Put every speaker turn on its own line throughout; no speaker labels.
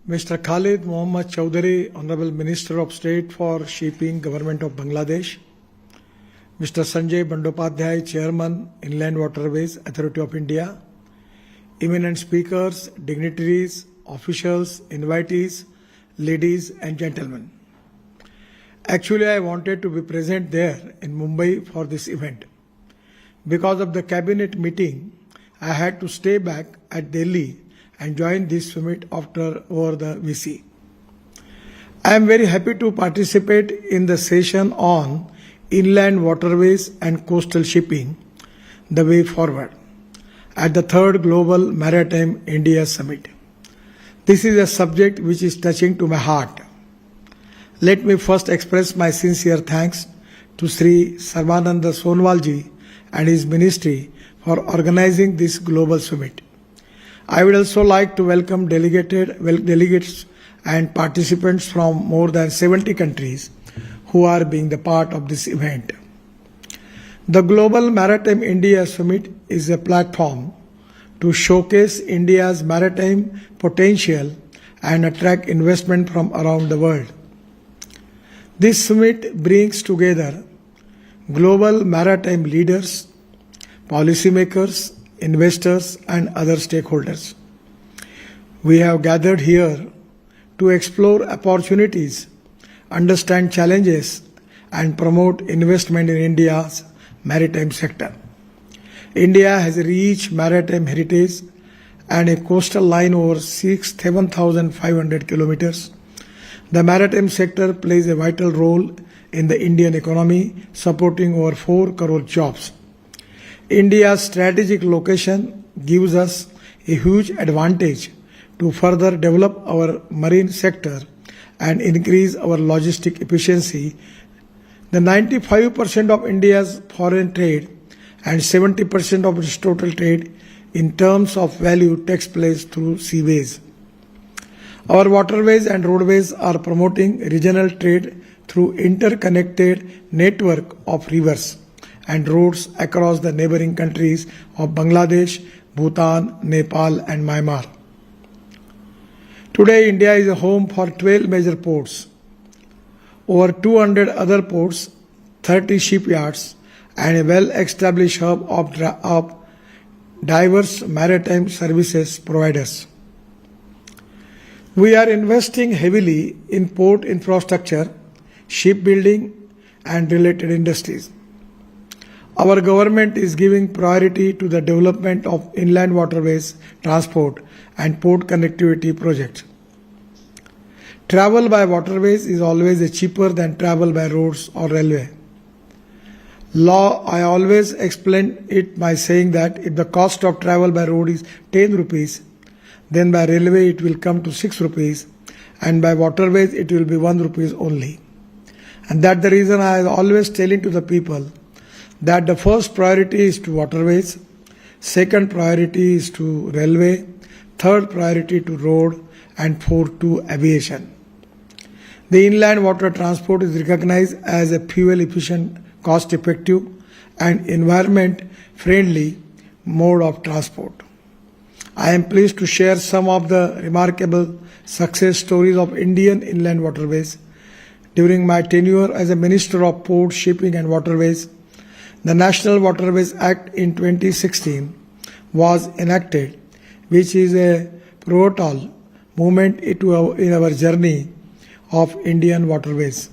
Mr. Khalid Mohammad Chowdhury, Honorable Minister of State for Shipping, Government of Bangladesh. Mr. Sanjay Bandopadhyay, Chairman, Inland Waterways Authority of India. Eminent speakers, dignitaries, officials, invitees, ladies and gentlemen. Actually, I wanted to be present there in Mumbai for this event. Because of the cabinet meeting, I had to stay back at Delhi and join this summit over the VC. I am very happy to participate in the session on inland waterways and coastal shipping, the way forward, at the 3rd Global Maritime India Summit. This is a subject which is touching to my heart. Let me first express my sincere thanks to Sri Sarvananda Sonwalji and his ministry for organizing this global summit. I would also like to welcome delegates and participants from more than 70 countries who are being the part of this event. The Global Maritime India Summit is a platform to showcase India's maritime potential and attract investment from around the world. This summit brings together global maritime leaders, policymakers, investors and other stakeholders. We have gathered here to explore opportunities, understand challenges and promote investment in India's maritime sector. India has a rich maritime heritage and a coastal line over 7,500 kilometers. The maritime sector plays a vital role in the Indian economy, supporting over 4 crore jobs. India's strategic location gives us a huge advantage to further develop our marine sector and increase our logistic efficiency. The 95% of India's foreign trade and 70% of its total trade in terms of value takes place through seaways. Our waterways and roadways are promoting regional trade through interconnected network of rivers and roads across the neighboring countries of Bangladesh, Bhutan, Nepal and Myanmar. Today, India is a home for 12 major ports, over 200 other ports, 30 shipyards and a well-established hub of diverse maritime services providers. We are investing heavily in port infrastructure, shipbuilding and related industries. Our government is giving priority to the development of inland waterways, transport and port connectivity projects. Travel by waterways is always cheaper than travel by roads or railway. I always explain it by saying that if the cost of travel by road is 10 rupees, then by railway it will come to 6 rupees and by waterways it will be 1 rupees only. And that's the reason I am always telling to the people that the first priority is to waterways, second priority is to railway, third priority to road and fourth to aviation. The inland water transport is recognized as a fuel efficient, cost effective and environment friendly mode of transport. I am pleased to share some of the remarkable success stories of Indian inland waterways. During my tenure as a Minister of Ports, Shipping and Waterways, the National Waterways Act in 2016 was enacted, which is a pivotal moment in our journey of Indian waterways.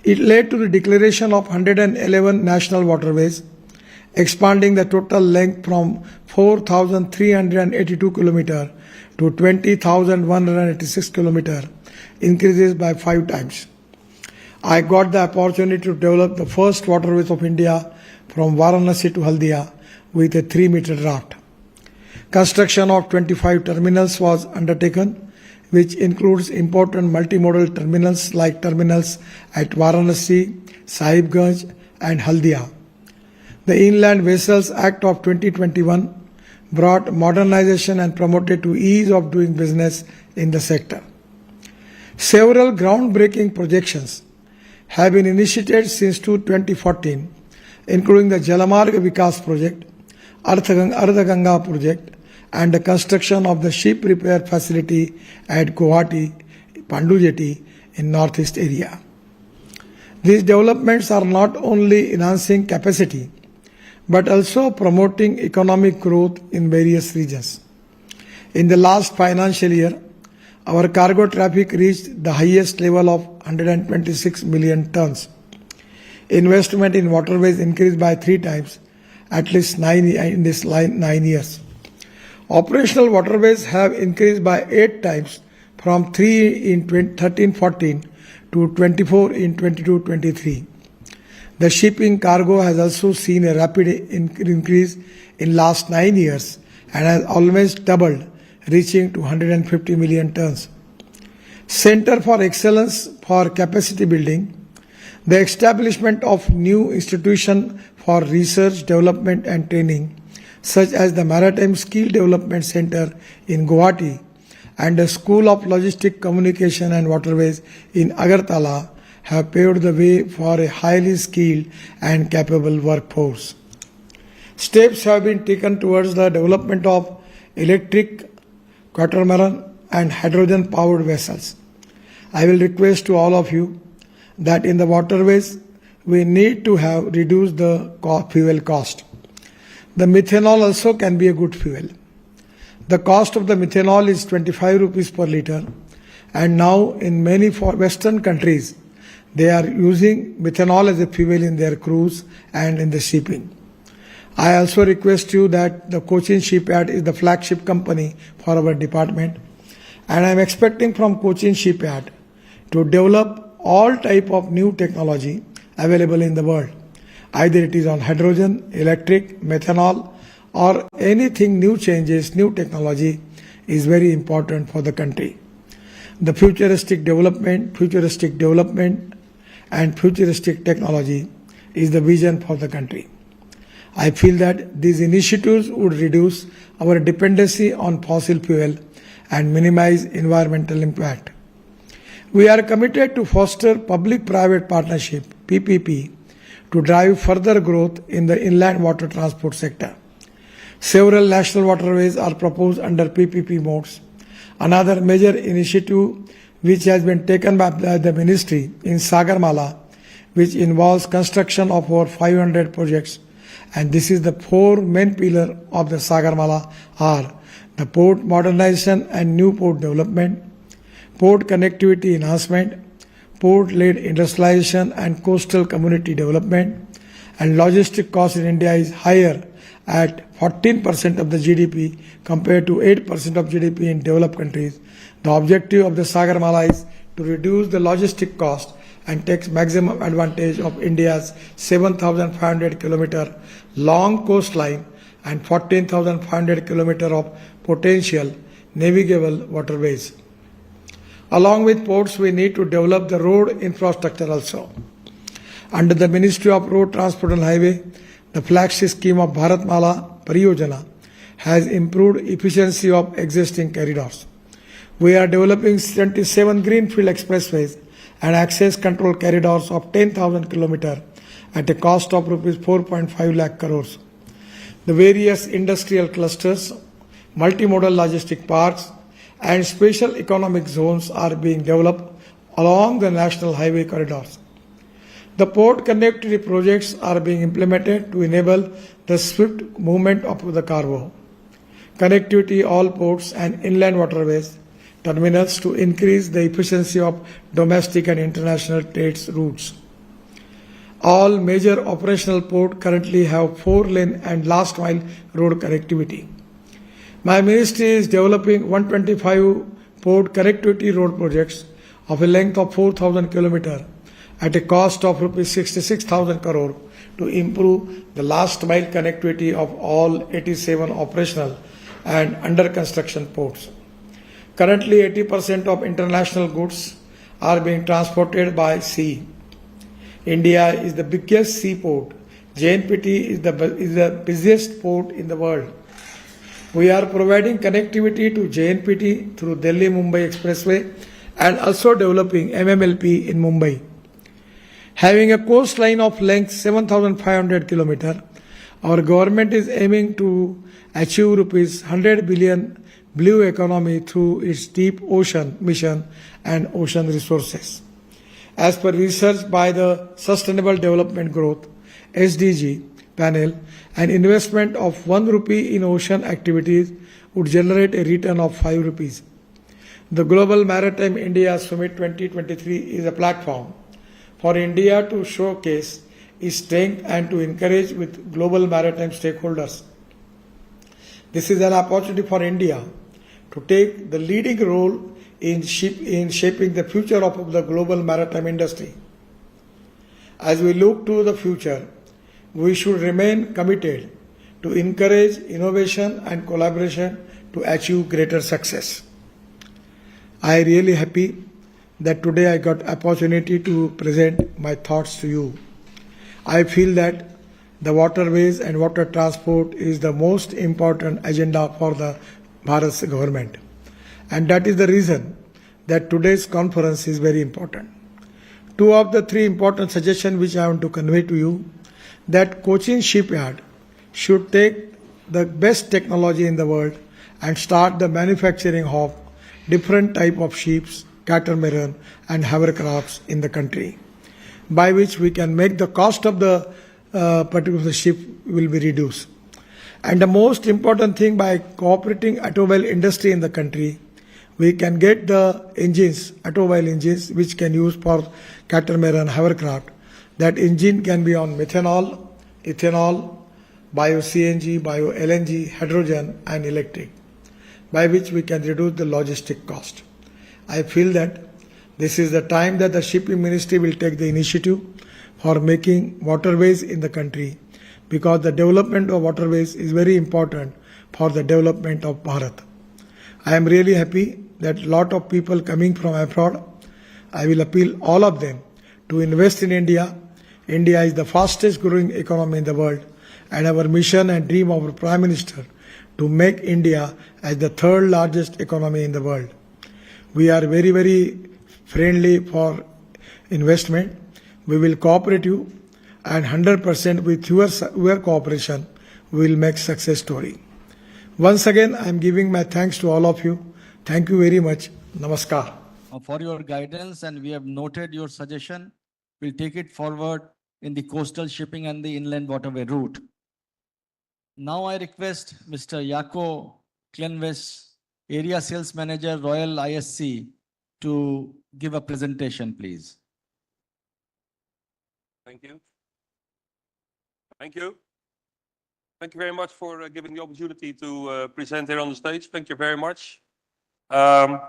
It led to the declaration of 111 national waterways, expanding the total length from 4,382 km to 20,186 km, increases by 5 times. I got the opportunity to develop the first waterways of India from Varanasi to Haldia with a 3-meter raft. Construction of 25 terminals was undertaken, which includes important multimodal terminals like terminals at Varanasi, Sahibganj and Haldia. The Inland Vessels Act of 2021 brought modernization and promoted to ease of doing business in the sector. Several groundbreaking projects have been initiated since 2014, including the Jalamarg Vikas project, Ardha Ganga project and the construction of the ship repair facility at Guwahati, Pandu Jetty in northeast area. These developments are not only enhancing capacity but also promoting economic growth in various regions. In the last financial year, our cargo traffic reached the highest level of 126 million tons. Investment in waterways increased by 3 times, at least 9 years. Operational waterways have increased by 8 times from 3 in 13-14 to 24 in 22-23. The shipping cargo has also seen a rapid increase in last 9 years and has almost doubled, reaching to 150 million tons. Center for Excellence for Capacity Building, the establishment of new institution for research, development and training, such as the Maritime Skill Development Center in Guwahati and the School of Logistic Communication and Waterways in Agartala, have paved the way for a highly skilled and capable workforce. Steps have been taken towards the development of electric, catamaran and hydrogen-powered vessels. I will request to all of you that in the waterways we need to have reduced the fuel cost. The methanol also can be a good fuel. The cost of the methanol is 25 rupees per liter, and now in many Western countries they are using methanol as a fuel in their cruise and in the shipping. I also request you that the Cochin Shipyard is the flagship company for our department, and I am expecting from Cochin Shipyard to develop all type of new technology available in the world. Either it is on hydrogen, electric, methanol, or anything new changes, new technology is very important for the country. The futuristic development and futuristic technology is the vision for the country. I feel that these initiatives would reduce our dependency on fossil fuel and minimize environmental impact. We are committed to foster public-private partnership, PPP, to drive further growth in the inland water transport sector. Several national waterways are proposed under PPP modes. Another major initiative which has been taken by the ministry in Sagarmala, which involves construction of over 500 projects, and this is the 4 main pillars of the Sagarmala are the port modernization and new port development, port connectivity enhancement, port-led industrialization and coastal community development, and logistic cost in India is higher at 14% of the GDP compared to 8% of GDP in developed countries. The objective of the Sagarmala is to reduce the logistic cost and take maximum advantage of India's 7,500 kilometer long coastline and 14,500 kilometer of potential navigable waterways. Along with ports, we need to develop the road infrastructure also. Under the Ministry of Road Transport and Highway, the flagship scheme of Bharatmala Pariyojana has improved efficiency of existing corridors. We are developing 27 greenfield expressways and access control corridors of 10,000 km at a cost of rupees 4.5 lakh crores. The various industrial clusters, multimodal logistic parks, and special economic zones are being developed along the national highway corridors. The port connectivity projects are being implemented to enable the swift movement of the cargo. Connectivity all ports and inland waterways terminals to increase the efficiency of domestic and international trade routes. All major operational ports currently have 4-lane and last mile road connectivity. My ministry is developing 125 port connectivity road projects of a length of 4,000 km at a cost of rupees 66,000 crore to improve the last mile connectivity of all 87 operational and under construction ports. Currently, 80% of international goods are being transported by sea. India is the biggest seaport. JNPT is the busiest port in the world. We are providing connectivity to JNPT through Delhi-Mumbai Expressway and also developing MMLP in Mumbai. Having a coastline of length 7,500 km, Our government is aiming to achieve rupees 100 billion blue economy through its deep ocean mission and ocean resources. As per research by the Sustainable Development Growth SDG panel, an investment of 1 rupee in ocean activities would generate a return of 5 rupees. The Global Maritime India Summit 2023 is a platform for India to showcase its strength and to encourage with global maritime stakeholders. This is an opportunity for India to take the leading role in shaping the future of the global maritime industry. As we look to the future, we should remain committed to encourage innovation and collaboration to achieve greater success. I am really happy that today I got opportunity to present my thoughts to you. I feel that the waterways and water transport is the most important agenda for the Bharat's government. And that is the reason that today's conference is very important. Two of the three important suggestions which I want to convey to you, that Cochin shipyard should take the best technology in the world and start the manufacturing of different type of ships, catamaran and hovercrafts in the country, by which we can make the cost of the particular ship will be reduced. And the most important thing, by cooperating automobile industry in the country, we can get the engines, automobile engines, which can use for catamaran, hovercraft. That engine can be on methanol, ethanol, bio-CNG, bio-LNG, hydrogen and electric, by which we can reduce the logistic cost. I feel that this is the time that the shipping ministry will take the initiative for making waterways in the country, because the development of waterways is very important for the development of Bharat. I am really happy that a lot of people coming from abroad. I will appeal all of them to invest in India. India is the fastest growing economy in the world, and our mission and dream of our Prime Minister to make India as the third largest economy in the world. We are very, very friendly for investment. We will cooperate you, and 100% with your cooperation, we will make success story. Once again, I am giving my thanks to all of you. Thank you very much. Namaskar.
For your guidance, and we have noted your suggestion. We'll take it forward in the coastal shipping and the inland waterway route. Now I request Mr. Yako Klenves, Area Sales Manager, Royal ISC, to give a presentation, please.
Thank you. Thank you. Thank you very much for giving the opportunity to present here on the stage. Thank you very much.